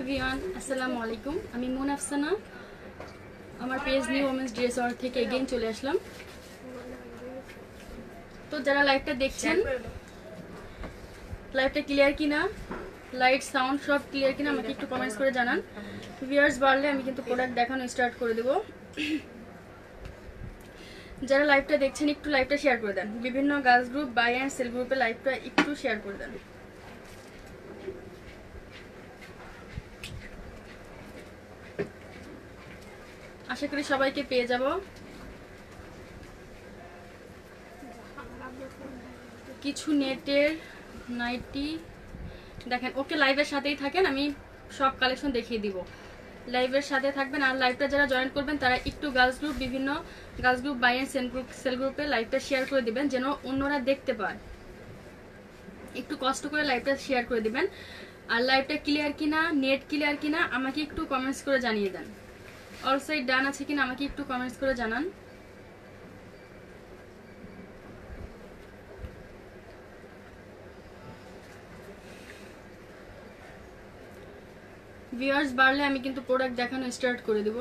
Everyone, আসসালামু আলাইকুম। আমি মুন আফসানা, আমার page new women's dress wear থেকে এগেইন চলে আসলাম। তো যারা লাইভটা দেখছেন, লাইভটা ক্লিয়ার কিনা, লাইট সাউন্ড সব ক্লিয়ার কিনা আমাকে একটু কমেন্টস করে জানান। ভিউয়ার্স বাড়লে আমি কিন্তু প্রোডাক্ট দেখানো স্টার্ট করে দেব। যারা লাইভটা দেখছেন একটু লাইভটা শেয়ার করে দেন। বিভিন্ন girls group, buy and sell গ্রুপে লাইভটা একটু শেয়ার করে দেন। আশা করি সবাইকে পেয়ে যাব। কিছু নেটের নাইটি দেখেন। ওকে, লাইভের সাথেই থাকেন, আমি সব কালেকশন দেখিয়ে দিব। লাইভের সাথে থাকবেন। আর লাইভটা যারা জয়েন করবেন তারা একটু গার্লস গ্রুপ, বিভিন্ন girls group, buy and sell গ্রুপে লাইভটা শেয়ার করে দিবেন যেন অন্যরা দেখতে পায়। একটু কষ্ট করে লাইভটা শেয়ার করে দিবেন। আর লাইভটা ক্লিয়ার কিনা, নেট ক্লিয়ার কিনা আমাকে একটু কমেন্টস করে জানিয়ে দেন। অল সাইড ডান আছে কিনা আমাকে একটু কমেন্টস করে জানান। ভিউয়ার্স বাড়লে আমি কিন্তু প্রোডাক্ট দেখানো স্টার্ট করে দেব।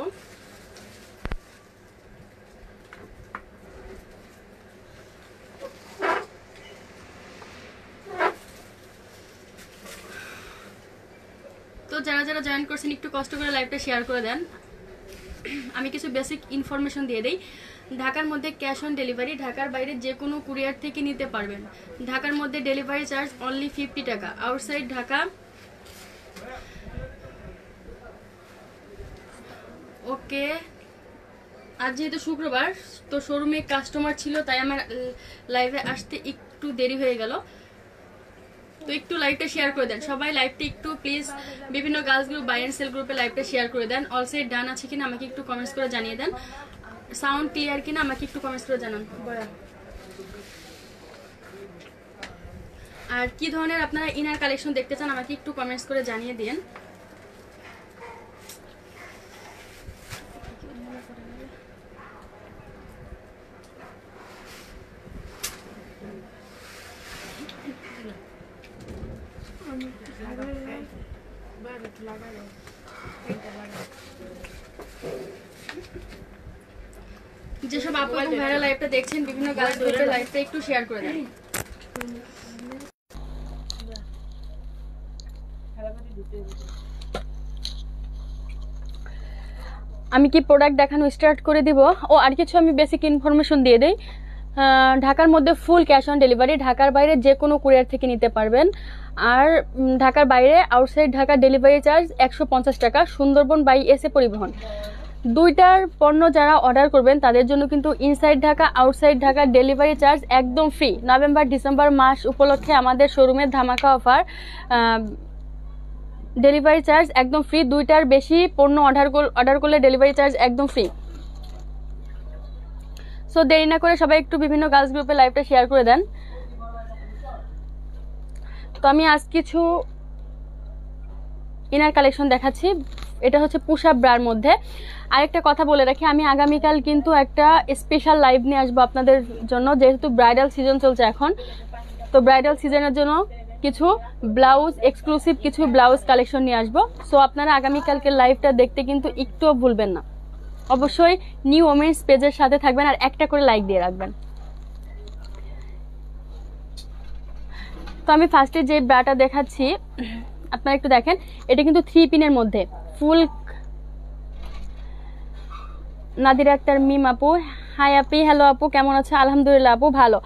তো যারা যারা জয়েন করছেন একটু কষ্ট করে লাইভটা শেয়ার করে দেন। আমি কিছু বেসিক ইনফরমেশন দিয়ে দেই। ঢাকার মধ্যে ক্যাশ অন ডেলিভারি, ঢাকার বাইরে যে কোনো কুরিয়ার থেকে নিতে পারবেন। ঢাকার মধ্যে ডেলিভারি চার্জ অনলি 50 টাকা। আউটসাইড ঢাকা ওকে। আজ যেহেতু শুক্রবার, তো শোরুমে কাস্টমার ছিল, তাই আমার লাইভে আসতে একটু দেরি হয়ে গেল। তো একটু লাইভটা শেয়ার করে দেন সবাই। লাইভটা একটু প্লিজ বিভিন্ন girls group, buy and sell গ্রুপে লাইভটা শেয়ার করে দেন। অল সাইড ডান আছে কিনা আমাকে একটু কমেন্টস করে জানিয়ে দেন। সাউন্ড ক্লিয়ার কিনা আমাকে একটু কমেন্টস করে জানান। আর কি ধরনের আপনারা ইনার কালেকশন দেখতে চান আমাকে একটু কমেন্টস করে জানিয়ে দিন। যেসব আপু এবং ভাইরা লাইভটা দেখছেন বিভিন্ন গার্লস গ্রুপে লাইভটা একটু শেয়ার করে দেন। আমি কি প্রোডাক্ট দেখানো স্টার্ট করে দিব। ও আর কিছু আমি বেসিক ইনফরমেশন দিয়ে দেই। ঢাকার মধ্যে ফুল ক্যাশ অন ডেলিভারি, ঢাকার বাইরে যে কোনো কুরিয়ার থেকে নিতে পারবেন। আর ঢাকার বাইরে আউটসাইড ঢাকা ডেলিভারি চার্জ 150 টাকা। সুন্দরবন বাই এসে পরিবহন। দুইটার পণ্য যারা অর্ডার করবেন তাদের জন্য কিন্তু inside Dhaka, outside Dhaka delivery charge একদম ফ্রি। নভেম্বর ডিসেম্বর মাস উপলক্ষে আমাদের শোরুমের ধামাকা অফার। ডেলিভারি চার্জ একদম ফ্রি। দুইটার বেশি পণ্য অর্ডার করলে ডেলিভারি চার্জ একদম ফ্রি। সো দেরি না করে সবাই একটু বিভিন্ন গার্লস গ্রুপে লাইভটা শেয়ার করে দেন। তো আমি আজ কিছু ইনার কালেকশন দেখাচ্ছি। এটা হচ্ছে পুশ আপ ব্রার মধ্যে। আরেকটা কথা বলে রাখি, আমি আগামীকাল কিন্তু একটা স্পেশাল লাইভ নিয়ে আসবো আপনাদের জন্য, যেহেতু ব্রাইডাল সিজন চলছে এখন। তো ব্রাইডাল সিজনের জন্য কিছু ব্লাউজ, এক্সক্লুসিভ কিছু ব্লাউজ কালেকশন নিয়ে আসবো। সো আপনারা আগামীকালকে লাইভটা দেখতে কিন্তু একটুও ভুলবেন না। অবশ্যই নিউ ওমেন্স পেজের সাথে থাকবেন আর একটা করে লাইক দিয়ে রাখবেন। তো আমি ফার্স্টে যে ব্রাটা দেখাচ্ছি আপনারা একটু দেখেন। এটা কিন্তু 3 পিনের মধ্যে ফুল। নাদিরা আক্তার মিম আপু, হাই আপি, হ্যালো আপু, কেমন আছে? আলহামদুলিল্লাহ আপু, ভালো।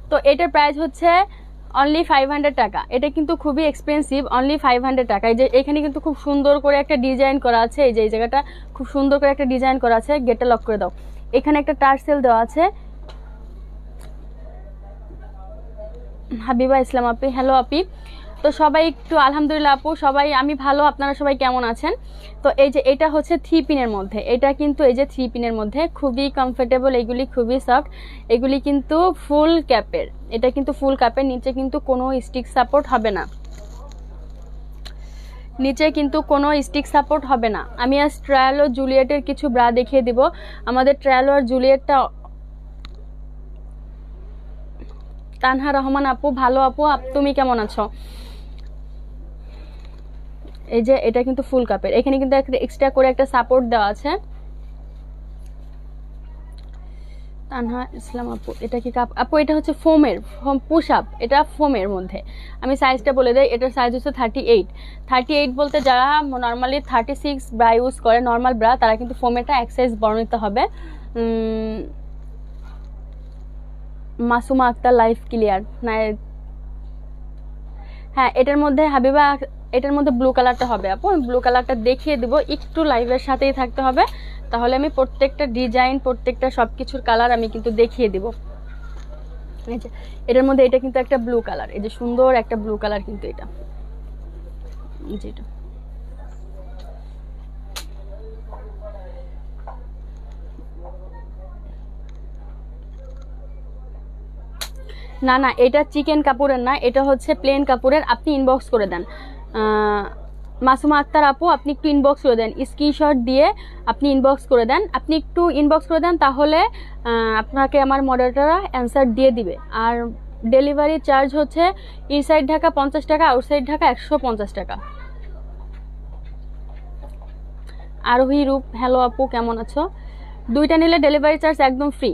তো এটার প্রাইস হচ্ছে অনলি 500 টাকা। এটা কিন্তু খুবই এক্সপেন্সিভ, অনলি 500 টাকা। এই যে এখানে কিন্তু খুব সুন্দর করে একটা ডিজাইন করা আছে। এই যে এই জায়গাটা খুব সুন্দর করে একটা ডিজাইন করা আছে। গেটটা লক করে দাও। এখানে একটা টার্সেল দেওয়া আছে। হাবিবা ইসলাম আপি, হ্যালো আপি। তো সবাই একটু আলহামদুলিল্লাহ আপু, সবাই আমি ভালো। আপনারা সবাই কেমন আছেন? তো এই যে এটা হচ্ছে 3 পিনের মধ্যে। এটা কিন্তু এই যে 3 পিনের মধ্যে খুবই কমফোর্টেবল, এগুলি খুবই সফট। এগুলি কিন্তু ফুল ক্যাপের। এটা কিন্তু ফুল ক্যাপের। নিচে কিন্তু কোনো স্টিক সাপোর্ট হবে না। নিচে কিন্তু কোনো স্টিক সাপোর্ট হবে না। আমি আজ ট্রায়াল ও জুলিয়েটের কিছু ব্রা দেখিয়ে দিব। আমাদের ট্রায়াল আর জুলিয়েটটা তানহা রহমান আপু, ভালো আপু, তুমি কেমন আছো? এই যে এটা কিন্তু ফুল কাপের, এখানে কিন্তু একটা এক্সট্রা করে একটা সাপোর্ট দেওয়া আছে। তানহা ইসলাম আপু, এটা কি কাপ আপু? এটা হচ্ছে ফোমের, পুশ আপ, এটা ফোমের মধ্যে। আমি সাইজটা বলে দেই, এটার সাইজ হচ্ছে 38। 38 বলতে যারা নর্মালি 36 ব্রা ইউজ করে, নর্মাল ব্রা, তারা কিন্তু ফোমেরটা এক সাইজ বড় নিতে হবে। মাসুমা আক্তার লাইফ ক্লিয়ার না? হ্যাঁ, এটার মধ্যে হাবিবা, এটার মধ্যে ব্লু কালারটা হবে আপু, ব্লু কালারটা দেখিয়ে দিব, একটু লাইভের সাথেই থাকতে হবে, তাহলে আমি প্রত্যেকটা ডিজাইন, প্রত্যেকটা সবকিছুর কালার আমি কিন্তু দেখিয়ে দিব। এটার মধ্যে এটা কিন্তু একটা ব্লু কালার, এই যে সুন্দর একটা ব্লু কালার কিন্তু এটা, যেটা না না, এটা চিকেন কাপড়ের না, এটা হচ্ছে প্লেন কাপড়ের। আপনি ইনবক্স করে দেন মাসুমা আক্তার আপু, আপনি একটু ইনবক্স করে দেন, স্ক্রিনশট দিয়ে আপনি ইনবক্স করে দেন, আপনি একটু ইনবক্স করে দেন, তাহলে আপনাকে আমার মডারেটররা অ্যান্সার দিয়ে দিবে। আর ডেলিভারি চার্জ হচ্ছে ইনসাইড ঢাকা 50 টাকা, আউটসাইড ঢাকা 150 টাকা। আরোহী রূপ, হ্যালো আপু, কেমন আছো? দুইটা নিলে ডেলিভারি চার্জ একদম ফ্রি।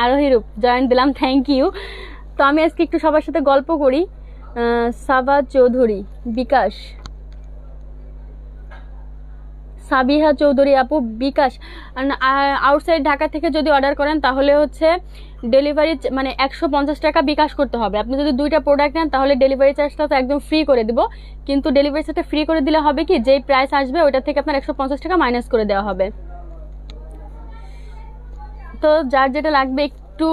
আরোহী রূপ জয়েন দিলাম, থ্যাংক ইউ। তো আমি আজকে একটু সবার সাথে গল্প করি। সাবা চৌধুরী, বিকাশ, সাবিহা চৌধুরী আপু, বিকাশ। আউটসাইড ঢাকা থেকে যদি অর্ডার করেন তাহলে হচ্ছে ডেলিভারি মানে 150 টাকা বিকাশ করতে হবে। আপনি যদি দুইটা প্রোডাক্ট নেন তাহলে ডেলিভারি চার্জটা তো একদম ফ্রি করে দিব, কিন্তু ডেলিভারি চার্জটা ফ্রি করে দিলে হবে কি, যেই প্রাইস আসবে ওইটা থেকে আপনার 150 টাকা মাইনাস করে দেওয়া হবে। তো যার যেটা লাগবে একটু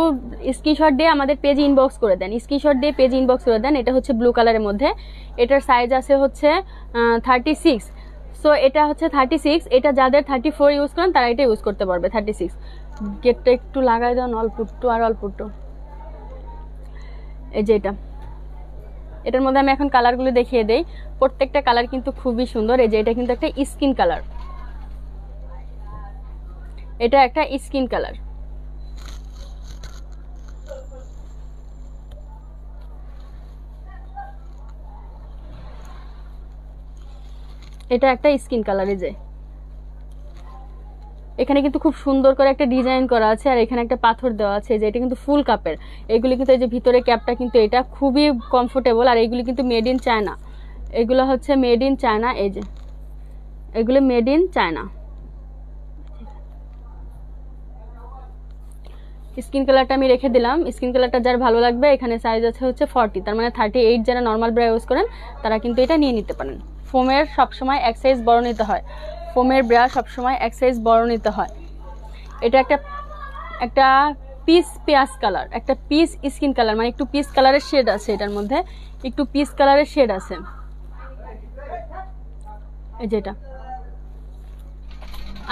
স্ক্রিনশট দিয়ে আমাদের পেজে ইনবক্স করে দেন, স্ক্রিনশট দিয়ে পেজে ইনবক্স করে দেন। এটা হচ্ছে ব্লু কালারের মধ্যে, এটার সাইজ আছে হচ্ছে 36। সো এটা হচ্ছে 36, এটা যাদের 34 ইউজ করেন তারা এটা ইউজ করতে পারবে 36। গেটটা একটু লাগাই দেন, অল্প একটু, আর অল্প একটু। এই যে এটার মধ্যে আমি এখন কালারগুলো দেখিয়ে দেই, প্রত্যেকটা কালার কিন্তু খুবই সুন্দর। এই যে এটা কিন্তু একটা স্কিন কালার, এটা একটা স্কিন কালার, এটা একটা স্কিন কালার। এই যে এখানে কিন্তু খুব সুন্দর করে একটা ডিজাইন করা আছে, আর এখানে একটা পাথর দেওয়া আছে। যে এটা কিন্তু ফুল কাপের, এগুলি কিন্তু এই যে ভিতরে ক্যাপটা কিন্তু এটা খুবই কমফোর্টেবল, আর এইগুলি কিন্তু মেড ইন চায়না, এগুলো হচ্ছে মেড ইন চায়না। এই যে এগুলো মেড ইন চায়না। স্কিন কালারটা আমি রেখে দিলাম, স্কিন কালারটা যার ভালো লাগবে, এখানে সাইজ আছে হচ্ছে 40, তার মানে 38 যারা নর্মাল ব্রা ইউজ করেন তারা কিন্তু এটা নিয়ে নিতে পারেন। ফোমের সবসময় এক সাইজ বড় নিতে হয়, ফোমের ব্রা সবসময় এক সাইজ বড় নিতে হয়। এটা একটা পিস পেঁয়াজ কালার, একটা পিস স্কিন কালার, মানে একটু পিস কালারের শেড আছে, এটার মধ্যে একটু পিস কালারের শেড আছে। এই যেটা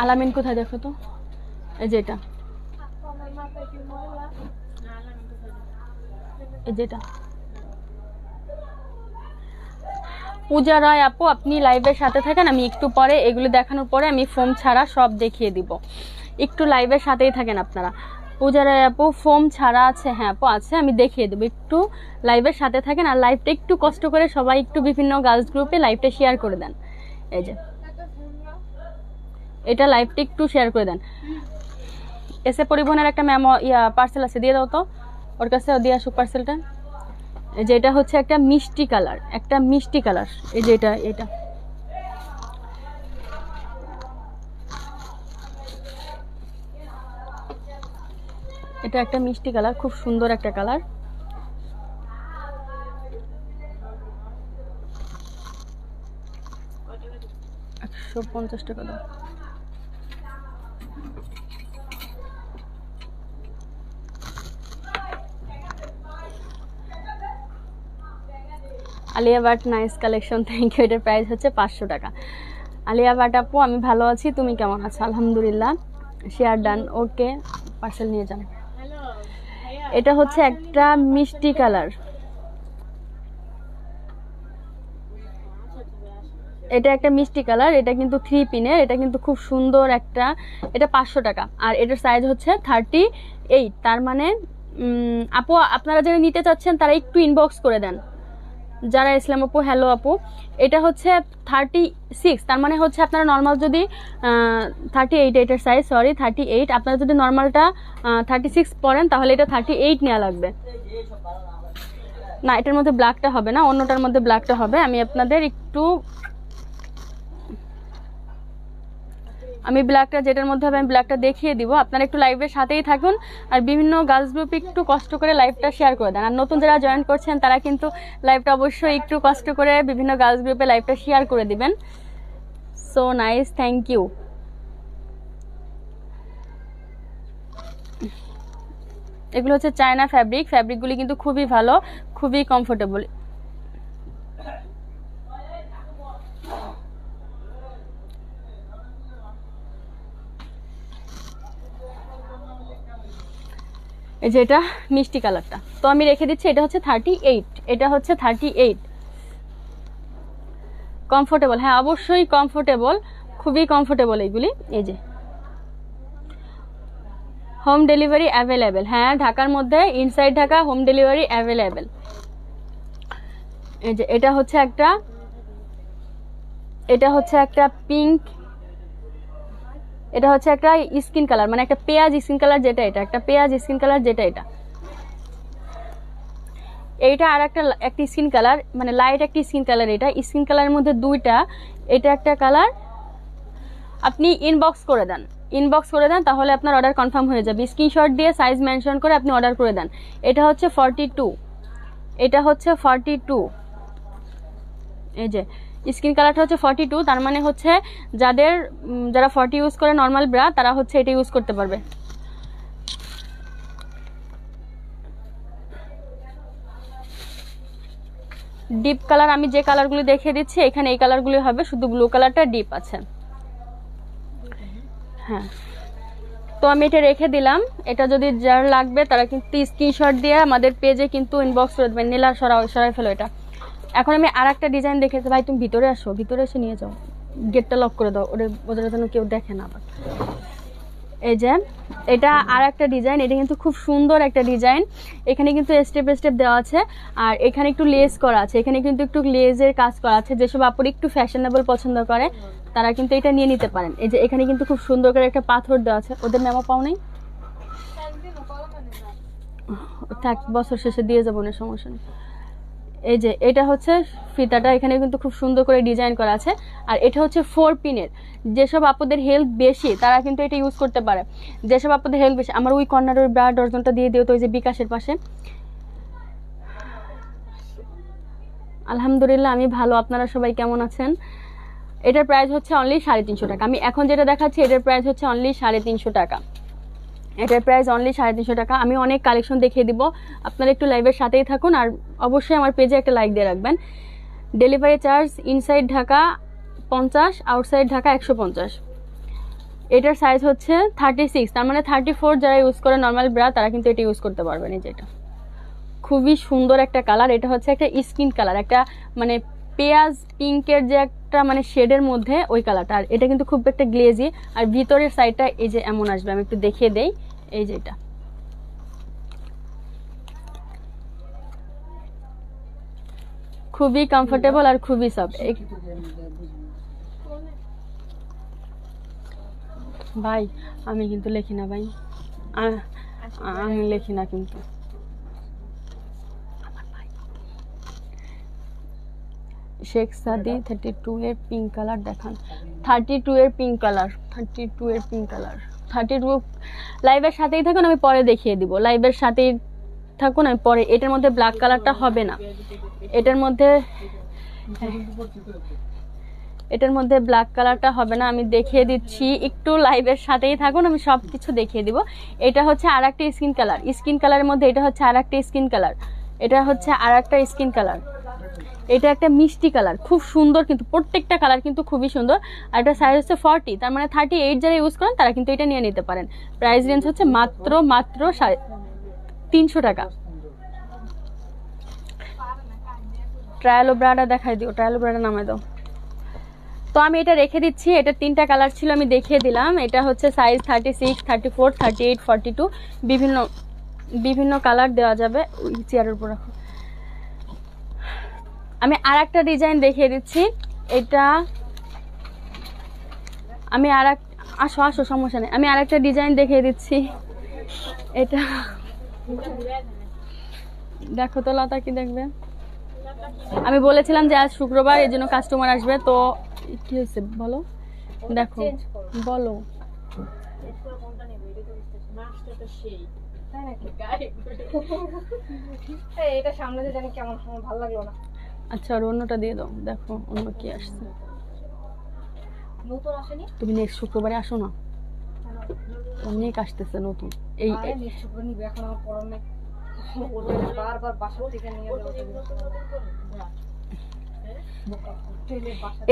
আলামিন কোথায় দেখো তো, এই যেটা, এই যেটা পূজা রায় আপু, আপনি লাইভের সাথে থাকেন, আমি একটু পরে এগুলো দেখানোর পরে আমি ফোম ছাড়া সব দেখিয়ে দিব, একটু লাইভের সাথেই থাকেন আপনারা। পূজা রায় আপু, ফোম ছাড়া আছে? হ্যাঁ আপু আছে, আমি দেখিয়ে দেবো, একটু লাইভের সাথে থাকেন। আর লাইভটা একটু কষ্ট করে সবাই একটু বিভিন্ন গার্লস গ্রুপে লাইভটা শেয়ার করে দেন। এই যে এটা লাইভটা একটু শেয়ার করে দেন। এসে পরিবহনের একটা পার্সেল আছে, দিয়ে দাও তো ওর কাছে, দিয়ে আসুক পার্সেলটা। এই যে এটা হচ্ছে একটা মিষ্টি কালার, একটা মিষ্টি কালার। এই যে এটা একটা মিষ্টি কালার, খুব সুন্দর একটা কালার। $150 দাও। Alia Bhatt, nice collection, thank you. এটার প্রাইস হচ্ছে 500 টাকা। আলিয়া ভাট আপু, আমি ভালো আছি, তুমি কেমন আছো? আলহামদুলিল্লাহ। শেয়ার ডান, ওকে, পার্সেল নিয়ে যান। এটা হচ্ছে একটা মিষ্টি কালার, এটা একটা মিষ্টি কালার, এটা কিন্তু 3 পিনের, এটা কিন্তু খুব সুন্দর একটা, এটা 500 টাকা। আর এটার সাইজ হচ্ছে 38, তার মানে আপু আপনারা যারা নিতে চাচ্ছেন তারা একটু ইনবক্স করে দেন, যারা ইসলাম আপু, হ্যালো আপু। এটা হচ্ছে 36, তার মানে হচ্ছে আপনারা নর্মাল যদি 38, এটার সাইজ সরি 38, আপনারা যদি নর্মালটা 36 পরেন তাহলে এটা 38 নেওয়া লাগবে। না, এটার মধ্যে ব্ল্যাকটা হবে না, অন্যটার মধ্যে ব্ল্যাকটা হবে। আমি ব্ল্যাকটা যেটার মধ্যে হবে আমি ব্ল্যাকটা দেখিয়ে দিব। আপনারা একটু লাইভের সাথেই থাকুন আর বিভিন্ন গার্লস গ্রুপে একটু কষ্ট করে লাইভটা শেয়ার করে দেন। আর নতুন যারা জয়েন করছেন তারা কিন্তু লাইভটা অবশ্যই একটু কষ্ট করে বিভিন্ন গার্লস গ্রুপে লাইভটা শেয়ার করে দিবেন। So nice, thank you. এগুলো হচ্ছে চায়না ফ্যাব্রিকগুলি কিন্তু খুবই ভালো, খুবই কমফোর্টেবল। এই যে এটা মিষ্টি কালারটা, তো আমি রেখে দিচ্ছি। এটা হচ্ছে 38, এটা হচ্ছে 38। কমফোর্টেবল, হ্যাঁ অবশ্যই কমফোর্টেবল, খুবই কমফোর্টেবল এইগুলি। এই যে হোম ডেলিভারি অ্যাভেলেবেল, হ্যাঁ ঢাকার মধ্যে inside Dhaka home delivery available. এই যে এটা হচ্ছে একটা পিঙ্ক, এটা হচ্ছে একটা স্কিন কালার, মানে একটা পেঁয়াজ স্কিন কালার যেটা, এটা একটা পেঁয়াজ স্কিন কালার যেটা, এইটা আর একটা স্কিন কালার, মানে লাইট একটা স্কিন কালার। এটা স্কিন কালারের মধ্যে দুইটা, এটা একটা কালার। আপনি ইনবক্স করে দেন তাহলে আপনার অর্ডার কনফার্ম হয়ে যাবে। স্ক্রিনশট দিয়ে সাইজ মেনশন করে আপনি অর্ডার করে দেন। এটা হচ্ছে 42, এটা হচ্ছে 42। এই যে স্কিন কালারটা হচ্ছে 42, তার মানে হচ্ছে যারা 40 ইউজ করে নর্মাল ব্রা, তারা হচ্ছে এটা ইউজ করতে পারবে। ডিপ কালার আমি যে কালারগুলি দেখিয়ে দিচ্ছি এখানে এই কালারগুলি হবে, শুধু ব্লু কালারটা ডিপ আছে। হ্যাঁ, তো আমি এটা রেখে দিলাম। এটা যদি যার লাগবে তারা কিন্তু স্ক্রিনশট দিয়ে আমাদের পেজে কিন্তু ইনবক্স করে দেবেন। নীলা সরাই ফেলো এটা। এখন আমি আর একটা ডিজাইন দেখেছি। ভাই তুমি ভিতরে আসো, ভিতরে এসে নিয়ে যাও, গেটটা লক করে দাও, ওদের যেন কেউ দেখে না আবার। এই যে এটা আর একটা ডিজাইন, এটা কিন্তু খুব সুন্দর একটা ডিজাইন। এখানে কিন্তু স্টেপ স্টেপ দেওয়া আছে আর এখানে একটু লেস করা আছে, এখানে কিন্তু একটু লেজের কাজ করা আছে। যেসব আপুর একটু ফ্যাশনেবল পছন্দ করে তারা কিন্তু এটা নিয়ে নিতে পারেন। এই যে এখানে কিন্তু খুব সুন্দর করে একটা পাথর দেওয়া আছে। ওদের মেমো পাও নাই, থাক বছর শেষে দিয়ে যাবো না, সমস্যা নেই। এই যে এটা হচ্ছে ফিতাটা, এখানে কিন্তু খুব সুন্দর করে ডিজাইন করা আছে। আর এটা হচ্ছে 4 পিনের। যেসব আপুদের হেলথ বেশি তারা কিন্তু এটা ইউজ করতে পারে। যেসব আপুদের হেলথ বেশি, আমার ওই কর্নারের ব্রা ডর্জনটা দিয়ে দিও তো, ওই যে বিকাশের পাশে। আলহামদুলিল্লাহ আমি ভালো, আপনারা সবাই কেমন আছেন? এটার প্রাইস হচ্ছে অনলি 350 টাকা। আমি এখন যেটা দেখাচ্ছি এটার প্রাইস হচ্ছে অনলি 350 টাকা। এটার প্রাইস অনলি 350 টাকা। আমি অনেক কালেকশন দেখিয়ে দিব, আপনারা একটু লাইভের সাথেই থাকুন আর অবশ্যই আমার পেজে একটা লাইক দিয়ে রাখবেন। Delivery charge inside Dhaka 50, outside Dhaka 150। এটার সাইজ হচ্ছে 36, তার মানে 34 যারা ইউজ করে নর্মাল ব্রা তারা কিন্তু এটা ইউজ করতে পারবেন। এই যে এটা খুবই সুন্দর একটা কালার, এটা হচ্ছে একটা স্কিন কালার, একটা মানে পেঁয়াজ পিঙ্কের যে একটা মানে শেডের মধ্যে ওই কালারটা। আর এটা কিন্তু খুব একটা গ্লেজি, আর ভিতরের সাইডটা এই যে এমন আসবে, আমি একটু দেখিয়ে দেই। এই যে এটা খুবই কমফোর্টেবল আর খুবই সফট। ভাই আমি কিন্তু লেখি না ভাই, আমি লেখি না কিন্তু। শেখ সাদি 32 এর পিঙ্ক কালার দেখান। 32 এর পিঙ্ক কালার, 32 এর পিঙ্ক কালার, 32। লাইভের সাথেই থাকুন, আমি পরে দেখিয়ে দিব। লাইভের সাথেই থাকুন, আমি পরে। এটার মধ্যে ব্ল্যাক কালারটা হবে না, এটার মধ্যে ব্ল্যাক কালারটা হবে না, আমি দেখিয়ে দিচ্ছি। একটু লাইভের সাথেই থাকুন, আমি সব কিছু দেখিয়ে দিব। এটা হচ্ছে আর একটা স্কিন কালার, স্কিন কালারের মধ্যে এটা হচ্ছে আর একটা স্কিন কালার, এটা হচ্ছে আর একটা স্কিন কালার। এটা একটা মিষ্টি কালার, খুব সুন্দর কিন্তু প্রত্যেকটা কালার কিন্তু খুবই সুন্দর। আর এটা সাইজ হচ্ছে 40, তার মানে 38 যারা ইউজ করেন তারা কিন্তু এটা নিয়ে নিতে পারেন। প্রাইস রেঞ্জ হচ্ছে মাত্র 300 টাকা। ট্রায়ালো ব্রাটা দেখাই দিও, ট্রায়ালো ব্রাটা নামাই দাও। তো আমি এটা রেখে দিচ্ছি। এটা 3টা কালার ছিল, আমি দেখিয়ে দিলাম। এটা হচ্ছে সাইজ 36, 34, 38, 42, বিভিন্ন কালার দেওয়া যাবে। ওই চেয়ারের উপর রাখো। আমি আর একটা ডিজাইন দেখিয়ে দিচ্ছি। এটা আমি আসো আসো, সমস্যা নেই, আমি আর একটা ডিজাইন দেখিয়ে দিচ্ছি। এটা দেখো তো লতা, কি দেখবে? আমি বলেছিলাম যে আজ শুক্রবার, এই জন্য কাস্টমার আসবে, তো কি হয়েছে বলো, দেখো বলো। এটা সামনে জানি কেমন, ভালো লাগলো না। আচ্ছা, আর অন্যটা দিয়ে দাও, দেখো অন্য কি আসছে। নতুন আসেনি? তুমি নেক্সট শুক্রবারে আসো না, অনেক আসতেছে নতুন। এই নেক্সট শুক্রবার নিবে, এখন আমার পড়ানো বারবার বাসা থেকে নিয়ে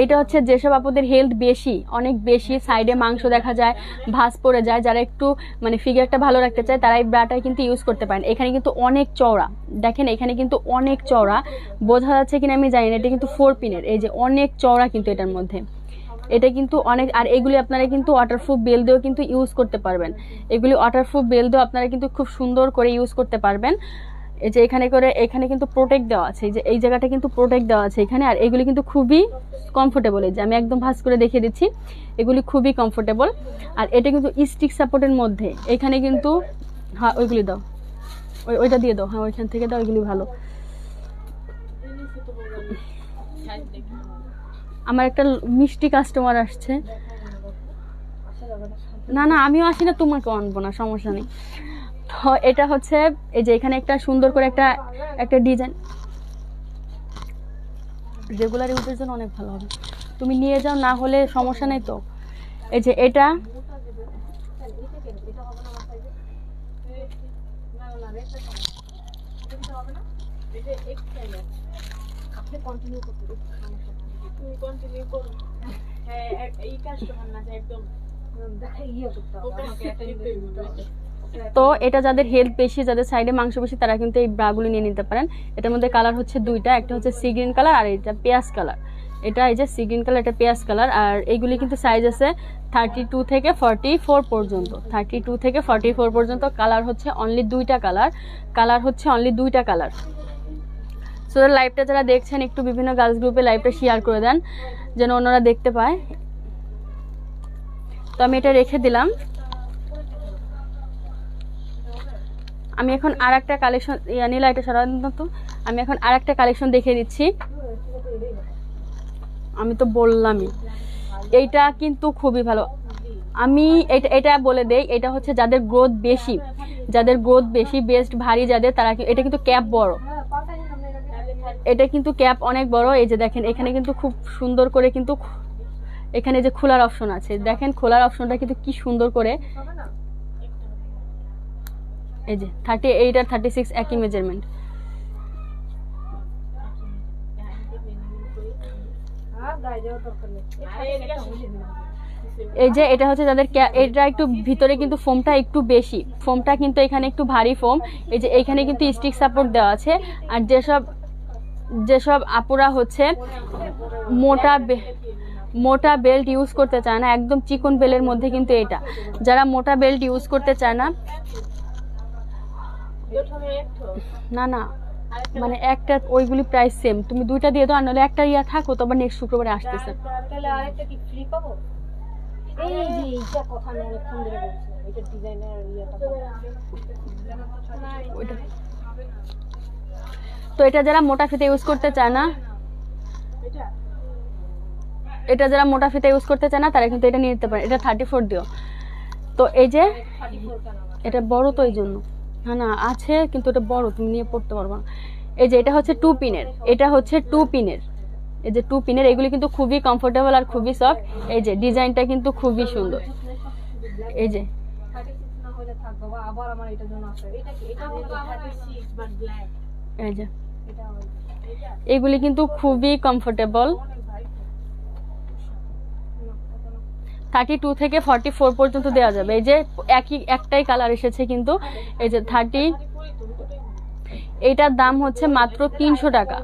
এটা হচ্ছে যেসব আপুদের হেলথ বেশি, অনেক বেশি, সাইডে মাংস দেখা যায়, ভাঁজ পড়ে যায়, যারা একটু মানে ফিগারটা ভালো রাখতে চায় তারা এই ব্রাটা কিন্তু ইউজ করতে পারেন। এখানে কিন্তু অনেক চওড়া, দেখেন এখানে কিন্তু অনেক চওড়া, বোঝা যাচ্ছে কিনা আমি জানি না, এটা কিন্তু 4 পিনের, এই যে অনেক চওড়া কিন্তু এটার মধ্যে, এটা কিন্তু অনেক। আর এগুলি আপনারা কিন্তু ওয়াটারপ্রুফ বেল দিয়েও কিন্তু ইউজ করতে পারবেন, এগুলি ওয়াটারপ্রুফ বেল দিয়েও আপনারা কিন্তু খুব সুন্দর করে ইউজ করতে পারবেন। এই যে এখানে কিন্তু প্রোটেক্ট দেওয়া আছে, এই যে এই জায়গাটা কিন্তু প্রোটেক্ট দেওয়া আছে এখানে। আর এগুলি কিন্তু খুবই কমফোর্টেবল, এই যে আমি একদম ভাঁজ করে দেখিয়ে দিচ্ছি, এগুলি খুবই কমফোর্টেবল। আর এটা কিন্তু স্টিক সাপোর্টের মধ্যে, এখানে কিন্তু হ্যাঁ ওইগুলি দাও, ওইটা দিয়ে দাও, হ্যাঁ ওইখান থেকে দাও, এগুলি ভালো। আমার একটা মিষ্টি কাস্টমার আসছে, না না আমিও আসি না, তোমাকে আনবো না, সমস্যা নেই। তো এটা হচ্ছে এই যে এখানে একটা সুন্দর করে একটা ডিজাইন, রেগুলার ইউজের জন্য অনেক ভালো হবে, তুমি নিয়ে যাও, না হলে সমস্যা নেই। তো এই যে এটা তো এটা যাদের হেলথ বেশি, যাদের সাইডে মাংস বেশি, তারা কিন্তু এই ব্রাগুলো নিয়ে নিতে পারেন। এটার মধ্যে কালার হচ্ছে দুইটা, একটা হচ্ছে সি গ্রিন কালার আর এটা পেঁয়াজ কালার। এটা এই যে সি গ্রিন কালার, এটা পেঁয়াজ কালার। আর এইগুলি কিন্তু সাইজ আছে 32 থেকে 44 পর্যন্ত, 32 থেকে 44 পর্যন্ত। কালার হচ্ছে অনলি দুইটা কালার হচ্ছে অনলি দুইটা কালার। সো লাইভটা যারা দেখছেন একটু বিভিন্ন গার্লস গ্রুপে লাইভটা শেয়ার করে দেন, যেন অন্যরা দেখতে পায়। তো আমি এটা রেখে দিলাম। আমি এখন আর একটা কালেকশন, নীলা এটা সাধারণত আমি এখন আর একটা কালেকশন দেখিয়ে দিচ্ছি। আমি তো বললামই এইটা কিন্তু খুবই ভালো। আমি এটা বলে দেই, এটা হচ্ছে যাদের গ্রোথ বেশি বেস্ট ভারী যাদের, তারা এটা কিন্তু ক্যাপ বড়, এটা কিন্তু ক্যাপ অনেক বড়। এই যে দেখেন এখানে কিন্তু খুব সুন্দর করে কিন্তু এখানে যে খোলার অপশন আছে, দেখেন খোলার অপশনটা কিন্তু কি সুন্দর করে, এই যে 38 আর 36 একই মেজারমেন্ট। এই যে এটা হচ্ছে যাদের, এটা একটু ভিতরে কিন্তু ফোমটা একটু বেশি, ফোমটা কিন্তু এখানে একটু ভারী ফোম। এই যে এখানে কিন্তু স্টিক সাপোর্ট দেওয়া আছে। আর যেসব আপুরা হচ্ছে মোটা বেল্ট ইউজ করতে চায় না, একদম চিকন বেলের মধ্যে কিন্তু এটা, যারা মোটা বেল্ট ইউজ করতে চায় না, না না মানে একটা ওইগুলি প্রাইস সেম, তুমি দুইটা দিয়ে দাও, আর নাহলে একটা ইয়া থাকো, তো আবার নেক্সট শুক্রবারে আসতেছে। তাহলে আরেকটা কি ফ্রি পাবো? এই যে এইটা কথা আমি অনেকক্ষণ ধরে বলছিলাম, এটা ডিজাইনার ইয়েটা। তো এটা যারা মোটা ফিতে ইউজ করতে চায় না, তারা কিন্তু এটা নিয়ে নিতে পারে। এটা 34 দিও। তো এই যে এটা বড়, তো এই জন্য না আছে, কিন্তু এটা বড়, তুমি নিয়ে পড়তে পারবে না। এই যে এটা হচ্ছে 2 পিনের, এই যে 2 পিনের, এগুলি কিন্তু খুবই কমফোর্টেবল আর খুবই সফট। এই যে ডিজাইনটা কিন্তু খুবই সুন্দর। এই যে এগুলি কিন্তু খুবই কমফোর্টেবল। 32 থেকে 44 পর্যন্ত দেওয়া যাবে। এই যে একটাই কালার এসেছে কিন্তু, এই যে 30, এইটার দাম হচ্ছে মাত্র 300 টাকা।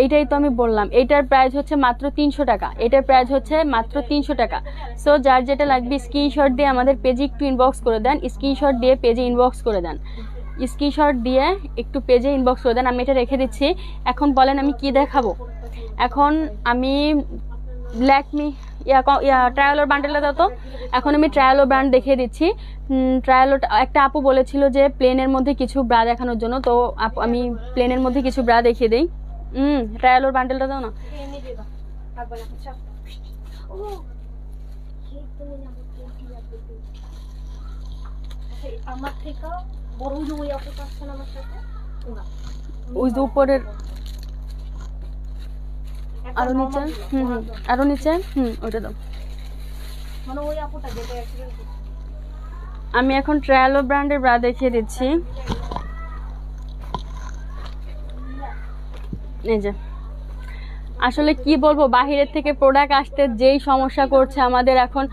এইটাই তো আমি বললাম, এইটার প্রাইস হচ্ছে মাত্র 300 টাকা, এটার প্রাইস হচ্ছে মাত্র 300 টাকা। সো যার যেটা লাগবে স্ক্রিনশট দিয়ে আমাদের পেজে একটু ইনবক্স করে দেন, স্ক্রিনশট দিয়ে পেজে ইনবক্স করে দেন। স্ক্রিনশট দিয়ে একটু পেজে ইনবক্স করে দেন, আমি এটা রেখে দিচ্ছি। এখন বলেন আমি কি দেখাবো? এখন আমি ল্যাকমি ট্রায়ালোর বান্ডেলটা দাও তো। এখন আমি ট্রায়ালো ব্র্যান্ড দেখিয়ে দিচ্ছি। ট্রায়ালো একটা আপু বলেছিল যে প্লেনের মধ্যে কিছু ব্রা দেখানোর জন্য, তো আমি প্লেনের মধ্যে কিছু ব্রা দেখিয়ে দিই। ট্রায়ালোর বান্ডেলটা দাও না। আমার থেকে বড় ওই আপুটা আছে না আমার সাথে, ওই যে উপরের আরো নিচে, আরো নিচে, ওটা দাও। মানে ওই আপুটা যেটা অ্যাক্সিডেন্ট করছে। আমি এখন ট্রায়ালো ব্র্যান্ডের ব্রা দেখিয়ে দিচ্ছি। এই যে আসলে কি বলবো, বাহিরের থেকে প্রোডাক্ট আসতে যেই সমস্যা করছে আমাদের এখন,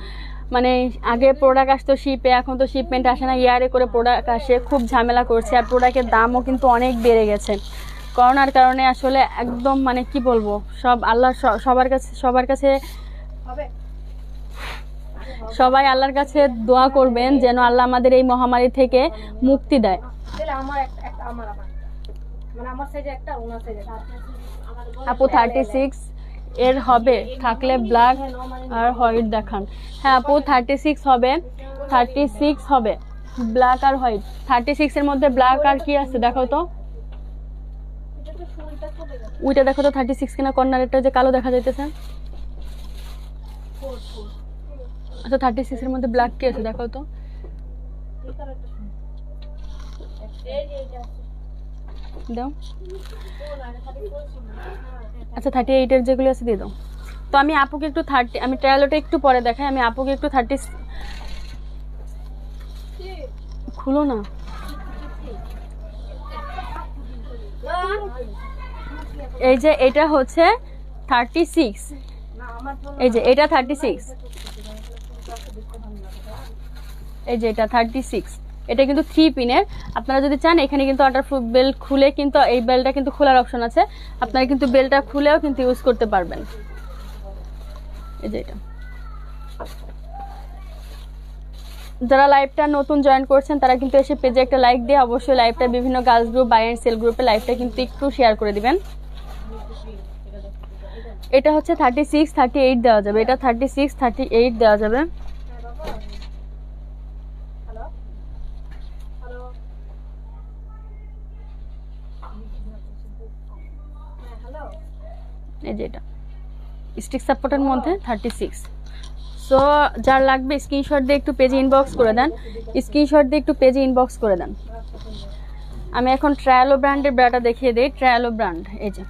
মানে আগে প্রোডাক্ট আসতো শিপে, এখন তো শিপমেন্ট আসে না, ইয়ারে করে প্রোডাক্ট আসে, খুব ঝামেলা করছে। আর প্রোডাক্টের দামও কিন্তু অনেক বেড়ে গেছে করোনার কারণে। আসলে একদম মানে কি বলবো, সব আল্লাহ সবার কাছে সবাই আল্লাহর কাছে দোয়া করবেন যেন আল্লাহ আমাদের এই মহামারী থেকে মুক্তি দেয়। আপু 36 এর হবে, থাকলে ব্ল্যাক আর হোয়াইট দেখান। হ্যাঁ আপু 36 হবে, 36 হবে, ব্ল্যাক আর হোয়াইট। 36 এর মধ্যে ব্ল্যাক আর কি আছে দেখো তো, ওইটা দেখো তো 36 কিনা, কর্নারেরটা যে কালো দেখা যাইতেছে। আচ্ছা 36 এর মধ্যে ব্ল্যাক কি আছে দেখো তো। দাও। আচ্ছা 38 এর যেগুলো আছে দিয়ে দাও। তো আমি আপুকে একটু 30, আমি ট্রায়ালোটা একটু পরে দেখাই, আমি আপুকে একটু 30 খুলো না। এই যে এটা হচ্ছে 36, এই যে এটা 36, এই যে এটা 36, এটা কিন্তু 3 পিনের। আপনারা যদি চান এখানে কিন্তু ওয়াটারপ্রুফ বেল্ট খুলে কিন্তু এই বেল্টটা কিন্তু খোলার অপশন আছে, আপনারা কিন্তু বেল্টটা খুলেও কিন্তু ইউজ করতে পারবেন। এই যে এটা, যারা লাইভটা নতুন জয়েন করছেন তারা কিন্তু এসে পেজে একটা লাইক দিয়ে অবশ্যই লাইভটা বিভিন্ন girls group, buy and sell গ্রুপে লাইভটা কিন্তু একটু শেয়ার করে দিবেন। এটা হচ্ছে 36, 38 দেওয়া যাবে, এটা 36, 38 দেওয়া যাবে। এই যে এটা স্টিক সাপোর্টের মধ্যে 36। সো যার লাগবে স্ক্রিনশট দিয়ে একটু পেজে ইনবক্স করে দেন, স্ক্রিনশট দিয়ে একটু পেজে ইনবক্স করে দেন। আমি এখন ট্রায়ালো ব্র্যান্ডের ব্রাটা দেখিয়ে দিই। ট্রায়ালো ব্র্যান্ড, এই যে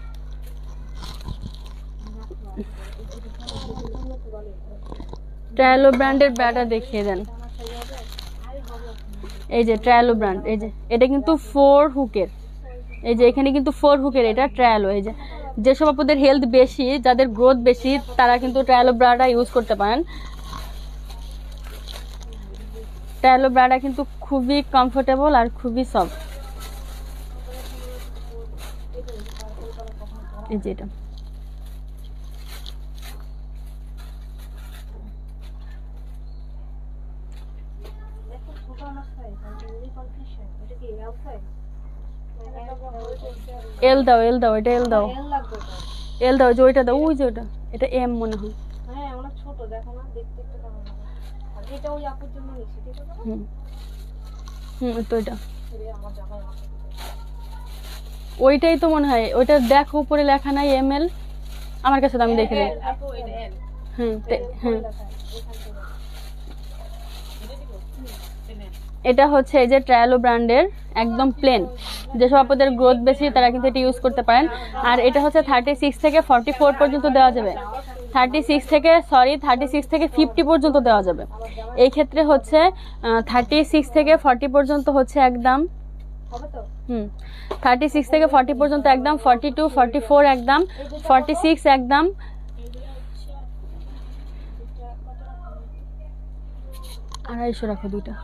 ট্রায়ালো ব্র্যান্ডের ব্রাটা দেখিয়ে দেন। এই যে ট্রায়ালো ব্র্যান্ড, এই যে এটা কিন্তু 4 হুকের, এই যে এখানে কিন্তু 4 হুকের, এটা ট্রায়ালো। এই যে যেসব আপনাদের হেলথ বেশি, যাদের গ্রোথ বেশি, তারা কিন্তু ট্রায়ালো ব্রাটা ইউজ করতে পারেন। ট্রায়ালো ব্রাটা কিন্তু খুবই কমফোর্টেবল আর খুবই সফট। এই যে এটা এল দাও, এল দাও, এটা এল দাও, এল দাও, যে ওইটা দাও, ওই যে ওটা, এটা এম মনে হয়। হ্যাঁ অনেক ছোট, দেখো না, দেখতে একটু কেমন লাগে। আর এটা ওই আপুর জন্য নিছি, ঠিক আছে? তো এটা ওইটাই তো মনে হয়, ওইটা দেখো উপরে লেখা নাই এমএল, আমার কাছে তো আমি দেখে নিই। এটা হচ্ছে এই যে ট্রায়ালো ব্র্যান্ডের একদম প্লেন, যেসব আপনাদের গ্রোথ বেশি তারা কিন্তু এটা ইউজ করতে পারেন। আর এটা হচ্ছে 36 থেকে 44 পর্যন্ত দেওয়া যাবে, 36 থেকে 50 পর্যন্ত দেওয়া যাবে। এই ক্ষেত্রে হচ্ছে 36 থেকে 40 পর্যন্ত হচ্ছে একদম, 36 থেকে 40 পর্যন্ত একদম, 42, 44 একদম, 46 একদম, 250 রাখো দুইটা।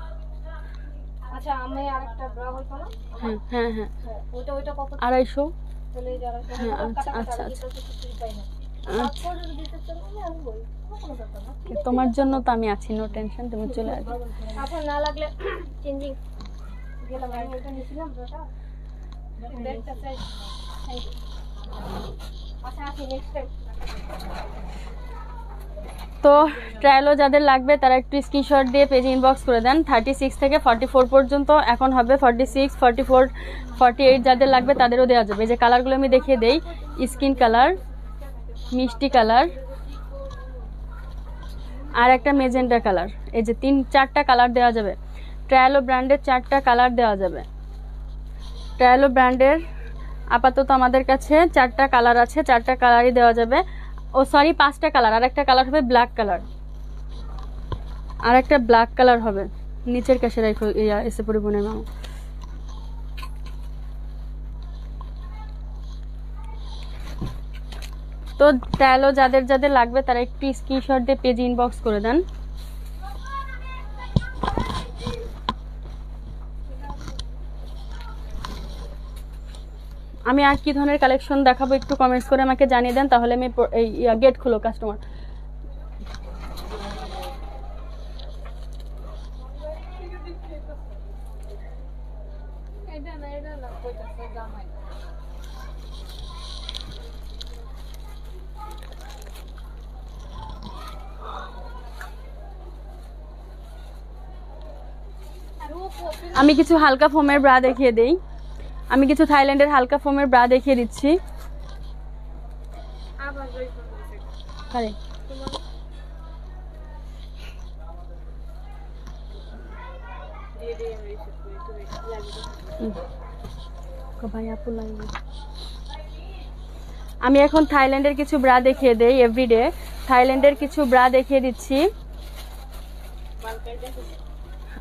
আচ্ছা আমি আরেকটা ব্রা হইতো না? হ্যাঁ ওইটা কত? 250। চলে যারা হ্যাঁ আচ্ছা তোমার জন্য তো আমি আছি, নো টেনশন, তুমি চলে আসবে। আপনার না লাগলে চেঞ্জিং গেলাম আমি এটা নিছিলাম দাদা দেখতে চাই আচ্ছা আসি নেক্সট টাইম। তো ট্রায়ালও যাদের লাগবে তারা একটু স্ক্রিনশট দিয়ে পেজে ইনবক্স করে দেন। 36 থেকে 44 পর্যন্ত, এখন হবে 46, 44, 48 যাদের লাগবে তাদেরও দেওয়া যাবে। এই যে কালারগুলো আমি দেখিয়ে দেই, স্কিন কালার, মিষ্টি কালার, আর একটা মেজেন্টা কালার। এই যে 4টা কালার দেওয়া যাবে। ট্রায়ালো ব্র্যান্ডের 4টা কালার দেওয়া যাবে। ট্রায়ালো ব্র্যান্ডের আপাতত আমাদের কাছে 4টা কালার আছে, 4টা কালারই দেওয়া যাবে। ও সরি 5টা কালার, আর একটা কালার হবে ব্ল্যাক কালার, আর একটা ব্ল্যাক কালার হবে। নিচের কাছে রাখো এসে পরিবহনের মামা। তো ট্রায়ালো যাদের যাদের লাগবে তারা একটু স্ক্রিনশট দিয়ে পেজ ইনবক্স করে দেন। আমি আর কি ধরনের কালেকশন দেখাবো একটু কমেন্টস করে আমাকে জানিয়ে দেন, তাহলে আমি এই গেট খুলো কাস্টমার। এটা না কইতাছে জামাই আমি কিছু হালকা ফোমের ব্রা দেখিয়ে দেই। আমি কিছু থাইল্যান্ডের হালকা ফোমের ব্রা দেখিয়ে দিচ্ছি। আবার জয় করতেছে আরে দিয়ে দিয়ে রিসেট করে একটু লাগবে ভাই আপু লাগবে। আমি এখন থাইল্যান্ডের কিছু ব্রা দেখিয়ে দেই। এভরিডে থাইল্যান্ডের কিছু ব্রা দেখিয়ে দিচ্ছি।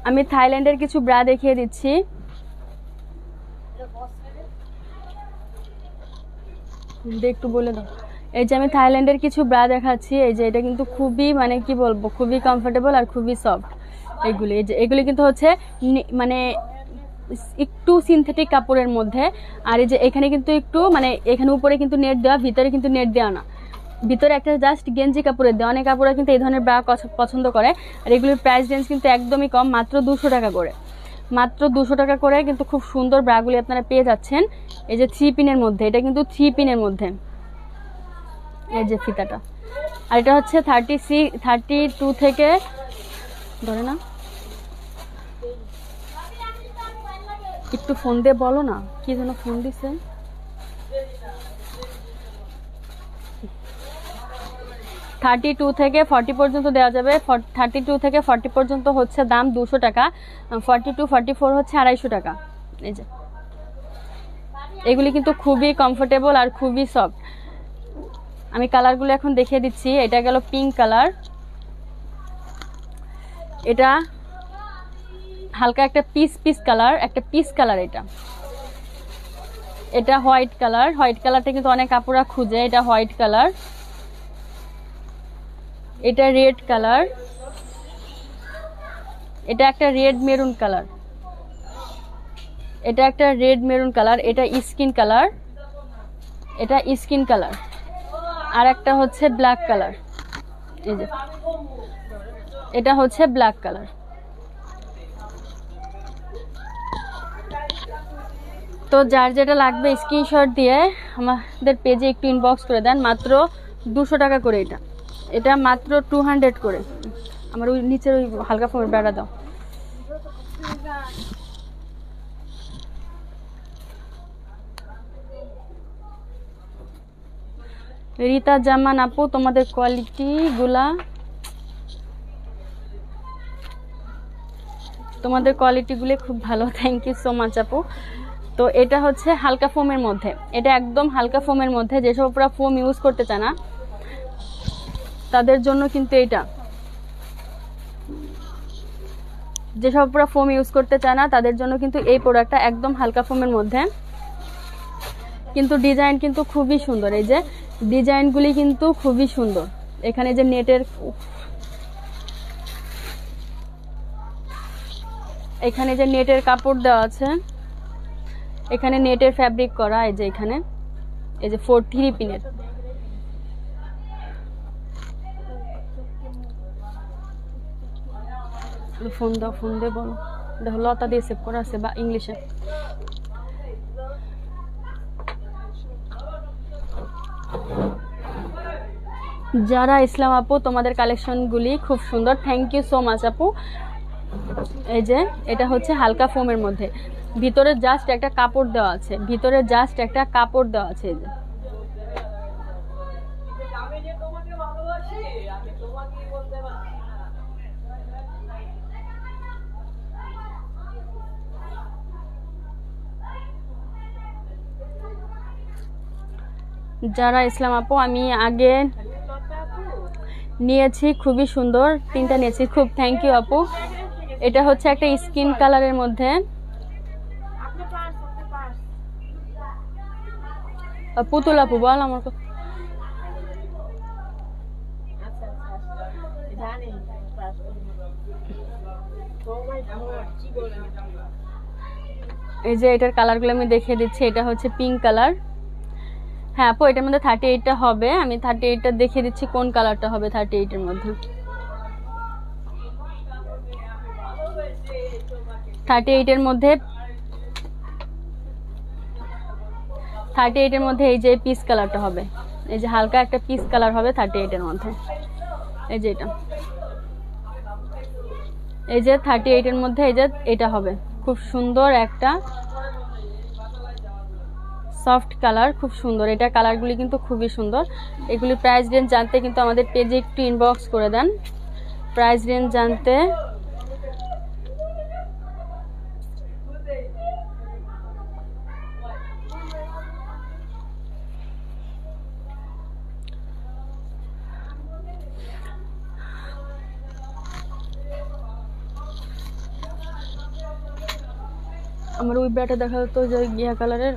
আমি থাইল্যান্ডের কিছু ব্রা দেখিয়ে দিচ্ছি। একটু বলে দাও। এই যে আমি থাইল্যান্ডের কিছু ব্রা দেখাচ্ছি। এই যে এটা কিন্তু খুবই মানে কি বলবো, খুবই কমফোর্টেবল আর খুবই সফট। এগুলি এই যে এগুলি কিন্তু হচ্ছে মানে একটু সিনথেটিক কাপড়ের মধ্যে। আর এই যে এখানে কিন্তু একটু মানে এখানে উপরে কিন্তু নেট দেওয়া, ভিতরে কিন্তু নেট দেওয়া না, ভিতরে একটা জাস্ট গেঞ্জি কাপড়ের দেওয়া। অনেক কাপড়রা কিন্তু এই ধরনের ব্রা পছন্দ করে। আর এগুলির প্রাইস রেঞ্জ কিন্তু একদমই কম, মাত্র 200 টাকা করে। মাত্র 200 টাকা করে কিন্তু খুব সুন্দর ব্রাগুলি আপনারা পেয়ে যাচ্ছেন। এই যে 3 পিনের মধ্যে, এটা কিন্তু 3 পিনের মধ্যে। এই যে ফিতাটা, আর এটা হচ্ছে 32 থেকে ধরে না, একটু ফোন দিয়ে বলো না, কি যেন ফোন দিছে। 32 থেকে 40 পর্যন্ত দেওয়া যাবে। 32 থেকে 40 পর্যন্ত হচ্ছে দাম 200 টাকা, 42, 44 হচ্ছে 250 টাকা। এই যে এগুলি কিন্তু খুবই কমফোর্টেবল আর খুবই সফট। আমি কালারগুলো এখন দেখিয়ে দিচ্ছি। এটা গেল পিঙ্ক কালার, এটা হালকা একটা পিস কালার, একটা পিস কালার। এটা হোয়াইট কালার, হোয়াইট কালারটা কিন্তু অনেক কাপড়া খুঁজে। এটা হোয়াইট কালার, এটা রেড কালার, এটা একটা রেড মেরুন কালার, এটা একটা রেড মেরুন কালার, এটা স্কিন কালার, এটা স্কিন কালার, আর একটা হচ্ছে ব্ল্যাক কালার। এই যে এটা হচ্ছে ব্ল্যাক কালার। তো যার যেটা লাগবে স্ক্রিনশট দিয়ে আমাদের পেজে একটু ইনবক্স করে দেন। মাত্র 200 টাকা করে। এটা মাত্র 200 করে। আমার ওই নিচের ওই হালকা ফোমের ব্রাটা দাও। রিতা জামান আপু, তোমাদের কোয়ালিটিগুলো খুব ভালো, থ্যাংক ইউ সো মাচ আপু। তো এটা হচ্ছে হালকা ফোমের মধ্যে, এটা একদম হালকা ফোমের মধ্যে। যেসব পুরো ফোম ইউজ করতে চায় না তাদের জন্য কিন্তু এটা, যেসব পুরো ফোম ইউজ করতে চায় না তাদের জন্য কিন্তু এই প্রোডাক্টটা একদম হালকা ফোমের মধ্যে। কিন্তু ডিজাইন কিন্তু খুবই সুন্দর। এই যে ডিজাইনগুলি কিন্তু খুবই সুন্দর। এখানে যে নেটের, এখানে যে নেটের কাপড় দেওয়া আছে, এখানে নেটের ফ্যাব্রিক করা। এই যে এখানে এই যে 3 পিনের। ফোন দাও, ফোন দিয়ে বলো। দেখো লতা দিয়ে সেভ করা আছে বা ইংলিশে। যারা ইসলাম আপু, তোমাদের কালেকশনগুলি খুব সুন্দর, থ্যাংক ইউ সো মাচ আপু। এই যে এটা হচ্ছে হালকা ফোমের মধ্যে, ভিতরে জাস্ট একটা কাপড় দেওয়া আছে, ভিতরে জাস্ট একটা কাপড় দেওয়া আছে। এই যে যারা ইসলাম আপু, আমি আগে নিয়েছি, খুবই সুন্দর, 3টা নিয়েছি, খুব থ্যাংক ইউ আপু। এটা হচ্ছে একটা স্কিন কালারের মধ্যে। পুতুল আপু বল আমার এই যে এটার কালারগুলো আমি দেখিয়ে দিচ্ছি। এটা হচ্ছে পিঙ্ক কালার। হ্যাঁ আপু, এটার মধ্যে 38টা হবে। আমি 38টা দেখিয়ে দিচ্ছি কোন কালারটা হবে 38 এর মধ্যে। 38 এর মধ্যে 38 এর মধ্যে এই যে পিস কালারটা হবে, এই যে হালকা একটা পিস কালার হবে 38 এর মধ্যে। এই যে এটা, এই যে 38 এর মধ্যে এই যে এটা হবে, খুব সুন্দর একটা সফট কালার, খুব সুন্দর। এটা কালারগুলি কিন্তু খুবই সুন্দর। এগুলি প্রাইস রেঞ্জ জানতে কিন্তু আমাদের পেজে একটু ইনবক্স করে দেন, প্রাইস রেঞ্জ জানতে। আমার ওই ব্রাটা দেখা তো যে গিয়া কালারের।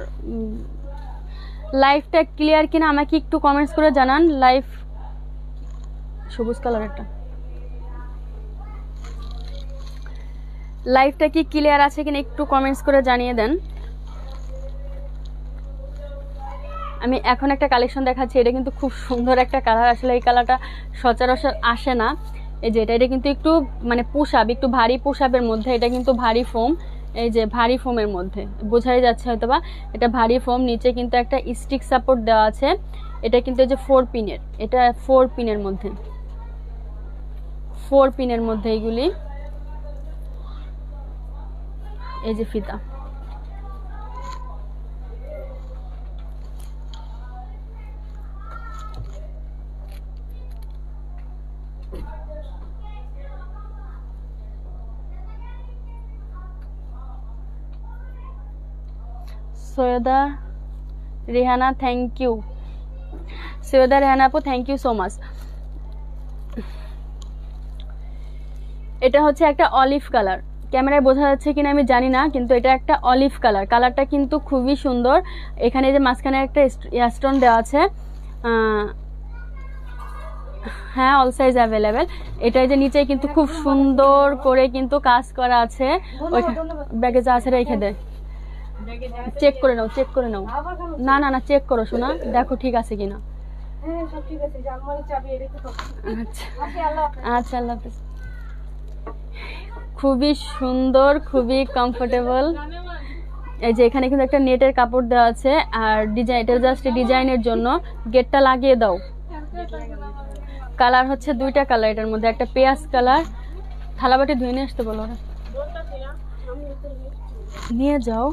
লাইফটা ক্লিয়ার কিনা আমাকে একটু কমেন্টস করে জানান। লাইফ সবুজ কালারেরটা, লাইফটা কি ক্লিয়ার আছে কিনা একটু কমেন্টস করে জানিয়ে দেন। আমি এখন একটা কালেকশন দেখাচ্ছি, এটা কিন্তু খুব সুন্দর একটা কালার। আসলে এই কালারটা সচরাচর আসে না। এই যে এটা কিন্তু একটু মানে পুশআপ, একটু ভারী পুশআপের মধ্যে। এটা কিন্তু ভারী ফোম, এই যে ভারী ফোমের মধ্যে বোঝাই যাচ্ছে হয়তোবা এটা ভারী ফোম। নিচে কিন্তু একটা স্টিক সাপোর্ট দেওয়া আছে। এটা কিন্তু এই যে 4 পিনের, এটা 4 পিনের মধ্যে, 4 পিনের মধ্যে এইগুলি। এই যে ফিতা, সৈয়দা রেহানা থ্যাংক ইউ। সৈয়দা রেহানা আপু থ্যাংক ইউ সো মাচ। এটা হচ্ছে একটা অলিভ কালার, ক্যামেরায় বোঝা যাচ্ছে কিনা আমি জানি না, কিন্তু এটা একটা অলিভ কালার। কালারটা কিন্তু খুবই সুন্দর। এখানে যে মাঝখানে একটা স্টোন দেওয়া আছে, হ্যাঁ অল সাইজ অ্যাভেলেবেল। এটা যে নিচে কিন্তু খুব সুন্দর করে কিন্তু কাজ করা আছে। ব্যাগে যা আছে রেখে দে, চেক করে নাও, চেক করে নাও। না না না, চেক করো শোনা, দেখো ঠিক আছে কিনা। আচ্ছা আল্লাহ হাফেজ। খুবই সুন্দর, খুবই কমফোর্টেবল। এই যে এখানে কিন্তু একটা নেটের কাপড় দেওয়া আছে, আর ডিজাইন, এটা জাস্ট ডিজাইনের জন্য। গেটটা লাগিয়ে দাও। কালার হচ্ছে 2টা কালার এটার মধ্যে, একটা পেঁয়াজ কালার। থালাবাটি ধুয়ে নিয়ে আসতে বলো, নিয়ে যাও।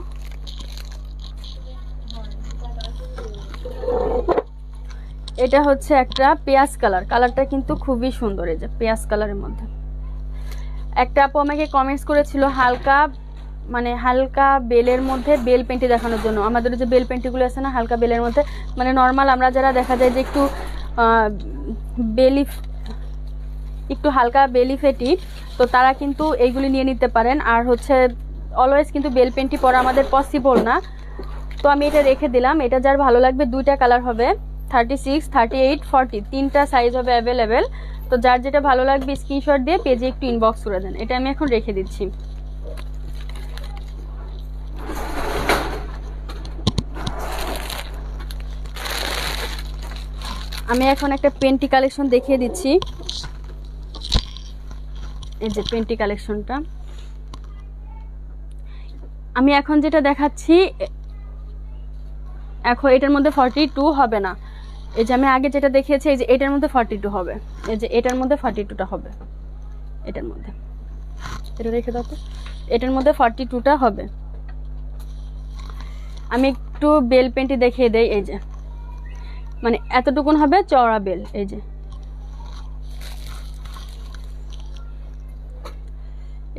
এটা হচ্ছে একটা পেঁয়াজ কালার, কালারটা কিন্তু খুবই সুন্দর। এই যে পেঁয়াজ কালারের মধ্যে। একটা আপু আমাকে কমেন্টস করেছিল হালকা মানে হালকা বেলের মধ্যে বেল পেন্টি দেখানোর জন্য। আমাদের যে বেল পেন্টিগুলো আছে না হালকা বেলের মধ্যে, মানে নর্মাল আমরা যারা দেখা যায় যে একটু বেলি, একটু হালকা বেলি ফেটি, তো তারা কিন্তু এইগুলি নিয়ে নিতে পারেন। আর হচ্ছে অলওয়েজ কিন্তু বেল পেন্টি পরা আমাদের পসিবল না, তো আমি এটা রেখে দিলাম। এটা যার ভালো লাগবে, 2টা কালার হবে, 36, 38, 40, 3টা সাইজ হবে অ্যাভেলেবেল। তো যার যেটা ভালো লাগবে স্ক্রিনশট দিয়ে পেজে একটু ইনবক্স করে দেন। এটা আমি এখন রেখে দিচ্ছি। আমি এখন একটা পেন্টি কালেকশন দেখিয়ে দিচ্ছি। এই যে পেন্টি কালেকশনটা, আমি এখন যেটা দেখাচ্ছি এখন এটার মধ্যে 42 হবে না, এই যে আমি আগে যেটা দেখিয়েছি এই যে এটার মধ্যে 42 হবে, এই যে এটার মধ্যে 42টা হবে, এটার মধ্যে এটা রেখে দাও তো, এটার মধ্যে 42টা হবে। আমি একটু বেল পেন্টি দেখিয়ে দেই, এই যে মানে এতটুকুন হবে চওড়া বেল, এই যে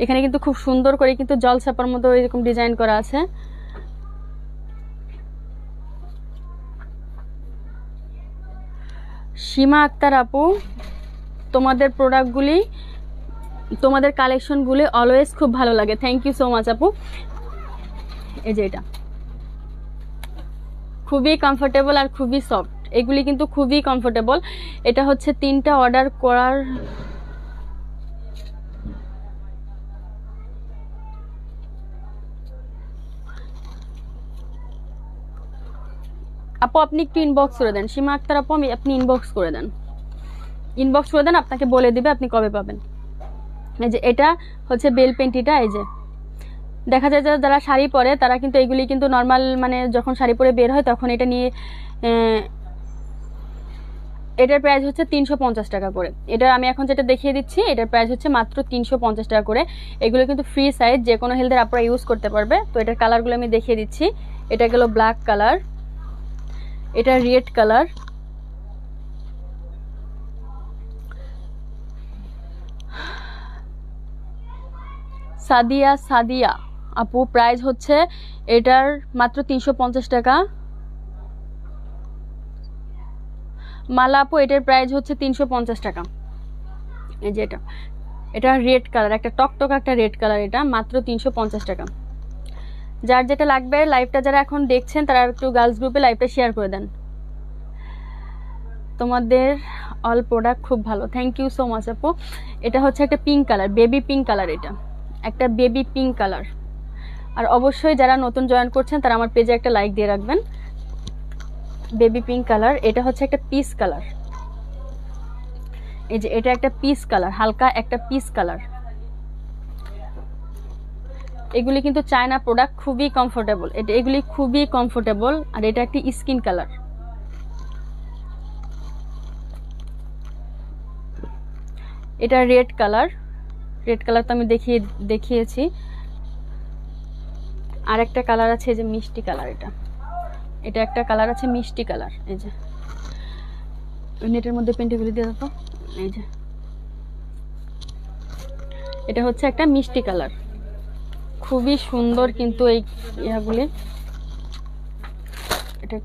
এখানে কিন্তু খুব সুন্দর করে কিন্তু জল ছাপার মতো এরকম ডিজাইন করা আছে। সীমা আক্তার আপু, তোমাদের প্রোডাক্টগুলি তোমাদের কালেকশনগুলি অলওয়েজ খুব ভালো লাগে, থ্যাংক ইউ সো মাচ আপু। এই যে এটা খুবই কমফোর্টেবল আর খুবই সফট, এগুলি কিন্তু খুবই কমফোর্টেবল। এটা হচ্ছে 3টা অর্ডার করার আপু আপনি একটু ইনবক্স করে দেন, সীমা আক্তার আপু আপনি ইনবক্স করে দেন, আপনাকে বলে দিবে আপনি কবে পাবেন। এই যে এটা হচ্ছে বেল পেন্টিটা, এই যে দেখা যায় যারা শাড়ি পরে তারা কিন্তু এগুলি কিন্তু নর্মাল মানে যখন শাড়ি পরে বের হয় তখন এটা নিয়ে এটার প্রাইস হচ্ছে 350 টাকা করে। এটা আমি এখন যেটা দেখিয়ে দিচ্ছি এটার প্রাইস হচ্ছে মাত্র 350 টাকা করে। এগুলো কিন্তু ফ্রি সাইজ, যে কোনো হেলথের আপনারা ইউজ করতে পারবে। তো এটার কালারগুলো আমি দেখিয়ে দিচ্ছি। এটা গেল ব্ল্যাক কালার, এটা রেড কালার, সাদিয়া আপু প্রাইস হচ্ছে এটার মাত্র 350 টাকা। মালা আপু এটার প্রাইস হচ্ছে 350 টাকা। এই যে এটা রেড কালার, একটা টকটক একটা রেড কালার, এটা মাত্র 350 টাকা। যার যেটা লাগবে লাইভটা যারা এখন দেখছেন তারা একটু গার্লস গ্রুপে লাইভটা শেয়ার করে দেন। তোমাদের অল প্রোডাক্ট খুব ভালো, থ্যাংক ইউ সো মাচ আপু। এটা হচ্ছে একটা pink colour, baby pink colour, এটা একটা বেবি পিঙ্ক কালার। আর অবশ্যই যারা নতুন জয়েন করছেন তারা আমার পেজে একটা লাইক দিয়ে রাখবেন। বেবি পিঙ্ক কালার, এটা হচ্ছে একটা পিস কালার, এই যে এটা একটা পিস কালার, হালকা একটা পিস কালার। এগুলি কিন্তু চায়না প্রোডাক্ট, খুবই কমফোর্টেবল, এগুলি খুবই কমফোর্টেবল। আর এটা একটা স্কিন কালার, এটা রেড কালার, রেড কালার তো আমি দেখিয়েছি। আর একটা কালার আছে এই যে মিষ্টি কালার, এটা একটা কালার আছে মিষ্টি কালার। এই যে নেটের মধ্যে পেন্টিগুলি দিয়ে দাও তো, এই যে এটা হচ্ছে একটা মিষ্টি কালার, খুবই সুন্দর কিন্তু এই ইয়াগুলি। এটা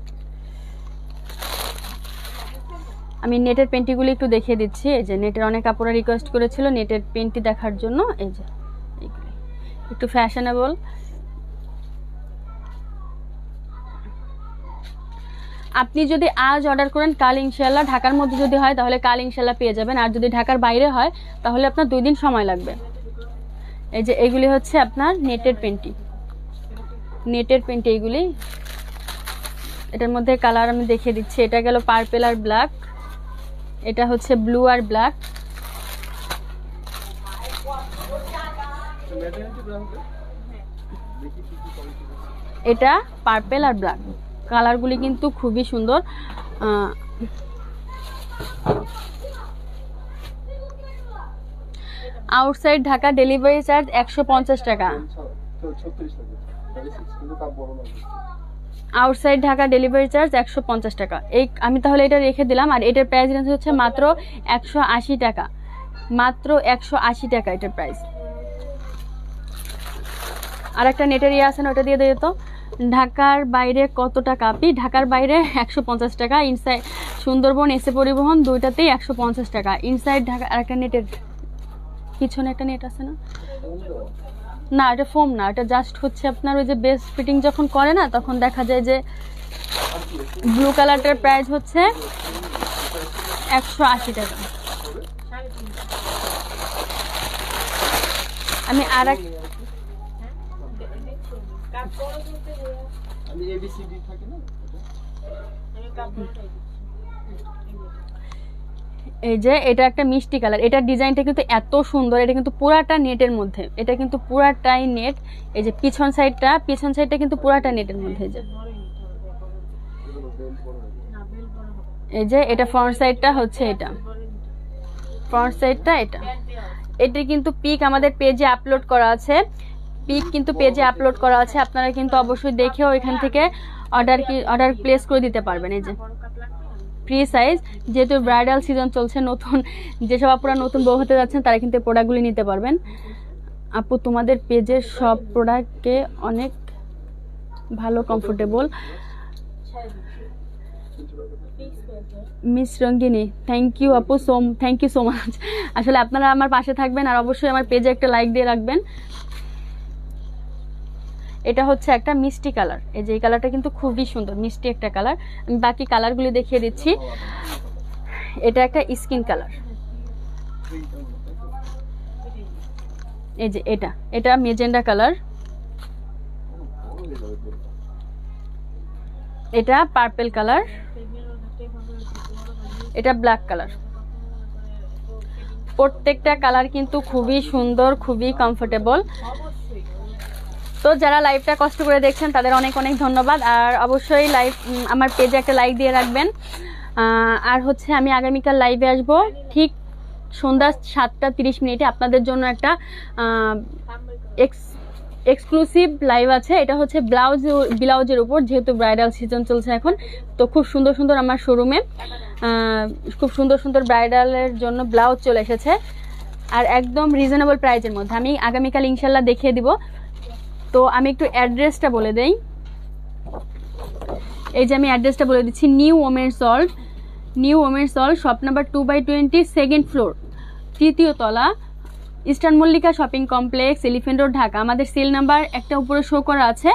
আমি নেটের পেন্টিগুলি একটু দেখিয়ে দিচ্ছি। এই যে নেটের অনেক আপুরা রিকোয়েস্ট করেছিল নেটের পেন্টি দেখার জন্য। এই যে এইগুলি একটু ফ্যাশনেবল। আপনি যদি আজ অর্ডার করেন কাল ইনশাল্লাহ, ঢাকার মধ্যে যদি হয় তাহলে কাল ইনশাল্লাহ পেয়ে যাবেন। আর যদি ঢাকার বাইরে হয় তাহলে আপনার 2 দিন সময় লাগবে। এই যে এগুলি হচ্ছে আপনার নেটের পেন্টি, এইগুলি। এটার মধ্যে কালার আমি দেখিয়ে দিচ্ছি। এটা গেল পার্পল আর ব্ল্যাক, এটা হচ্ছে ব্লু আর ব্ল্যাক। এটা পার্পল আর ব্ল্যাক, কালারগুলি কিন্তু খুবই সুন্দর। আউটসাইড ঢাকা ডেলিভারি চার্জ 150 টাকা। আউটসাইড ঢাকা ডেলিভারি চার্জ 150 টাকা। এই আমি তাহলে এটা রেখে দিলাম। আর এটার প্রাইস হচ্ছে মাত্র 180 টাকা, মাত্র 180 টাকা এটার প্রাইস। আর একটা নেটের ইয়ে আছে না, ওটা দিয়ে দিয়ে তো। ঢাকার বাইরে কত টাকা আপনি? ঢাকার বাইরে 150 টাকা। ইনসাইড সুন্দরবন এসে পরিবহন দুইটাতেই 150 টাকা। ইনসাইড ঢাকা। আর একটা নেটের পিছনে একটা নেট আছে না, না এটা ফোম না, এটা জাস্ট হচ্ছে আপনার ওই যে বেস ফিটিং যখন করে না তখন দেখা যায় যে ব্লু কালারটার প্রাইস হচ্ছে 180 টাকা। আমি আর এক এই যে এটা একটা মিষ্টি কালার, এটার ডিজাইনটা কিন্তু এত সুন্দর, এটা কিন্তু পুরাটা নেটের মধ্যে, এটা কিন্তু পুরাটাই নেট। এই যে পিছন সাইডটা কিন্তু পুরাটা নেটের মধ্যে। এই যে এটা ফ্রন্ট সাইডটা হচ্ছে, এটা ফ্রন্ট সাইডটা, এটা কিন্তু পিক আমাদের পেজে আপলোড করা আছে, আপনারা কিন্তু অবশ্যই দেখেও এখান থেকে অর্ডার প্লেস করে দিতে পারবেন। এই যে ফ্রি সাইজ, যেহেতু ব্রাইডাল সিজন চলছে, নতুন যেসব আপুরা নতুন বউ হতে যাচ্ছেন তারা কিন্তু প্রোডাক্টগুলি নিতে পারবেন। আপু তোমাদের পেজের সব প্রোডাক্টকে অনেক ভালো, comfortable. Miss Rangini, thank you আপু, থ্যাংক ইউ সো মাচ। আসলে আপনারা আমার পাশে থাকবেন আর অবশ্যই আমার পেজে একটা লাইক দিয়ে রাখবেন। এটা হচ্ছে একটা মিষ্টি কালার, এই যে এই কালারটা কিন্তু খুবই সুন্দর, মিষ্টি একটা কালার। আমি বাকি কালারগুলি দেখিয়ে দিচ্ছি। এটা একটা স্কিন কালার, এই যে এটা মেজেন্ডা কালার, এটা পার্পল কালার, এটা ব্ল্যাক কালার। প্রত্যেকটা কালার কিন্তু খুবই সুন্দর, খুবই কমফোর্টেবল। তো যারা লাইভটা কষ্ট করে দেখছেন তাদের অনেক অনেক ধন্যবাদ। আর অবশ্যই আমার পেজে একটা লাইক দিয়ে রাখবেন। আর হচ্ছে আমি আগামীকাল লাইভে আসব ঠিক সন্ধ্যা 7:30 আপনাদের জন্য একটা এক্সক্লুসিভ লাইভ আছে। এটা হচ্ছে ব্লাউজের উপর, যেহেতু ব্রাইডাল সিজন চলছে এখন, তো খুব সুন্দর সুন্দর আমার শোরুমে খুব সুন্দর সুন্দর ব্রাইডালের জন্য ব্লাউজ চলে এসেছে, আর একদম রিজনেবল প্রাইসের মধ্যে। আমি আগামীকাল ইনশাল্লাহ দেখিয়ে দিব। তো আমি একটু অ্যাড্রেসটা বলে দেই। এই যে আমি অ্যাড্রেসটা বলে দিচ্ছি, নিউ ওমেন্স হল, শপ নাম্বার 2/20, 2nd ফ্লোর, 3য় তলা, eastern Mallika shopping complex, elephant Road, Dhaka. আমাদের সেল নাম্বার একটা উপরে শো করা আছে,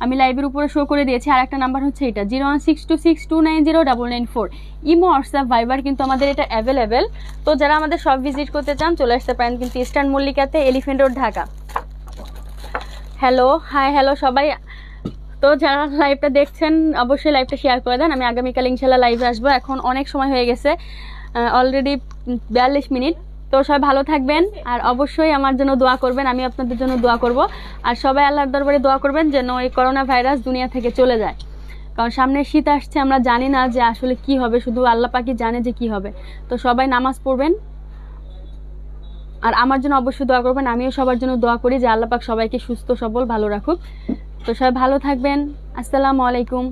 আমি লাইভের উপরে শো করে দিয়েছি। আর একটা নাম্বার হচ্ছে এটা 01626290994। ইমো, হোয়াটসঅ্যাপ, ভাইবার কিন্তু আমাদের এটা অ্যাভেলেবেল। তো যারা আমাদের শপ ভিজিট করতে চান চলে আসতে পারেন কিন্তু ইস্টার্ন মল্লিকাতে, এলিফ্যান্ট রোড, ঢাকা। হ্যালো সবাই। তো যারা লাইভটা দেখছেন অবশ্যই লাইভটা শেয়ার করে দেন। আমি আগামীকাল ইনশাল্লাহ লাইভে আসবো। এখন অনেক সময় হয়ে গেছে, অলরেডি 42 মিনিট। তো সবাই ভালো থাকবেন আর অবশ্যই আমার জন্য দোয়া করবেন, আমি আপনাদের জন্য দোয়া করব। আর সবাই আল্লাহর দরবারে দোয়া করবেন যেন এই করোনা ভাইরাস দুনিয়া থেকে চলে যায়, কারণ সামনে শীত আসছে, আমরা জানি না যে আসলে কি হবে, শুধু আল্লাহ পাকই জানে যে কি হবে। তো সবাই নামাজ পড়বেন আর আমার জন্য অবশ্যই দোয়া করবেন। আমিও সবার জন্য দোয়া করি যে আল্লাহ পাক সবাইকে সুস্থ সবল ভালো রাখুক। তো সবাই ভালো থাকবেন। আসসালামু আলাইকুম।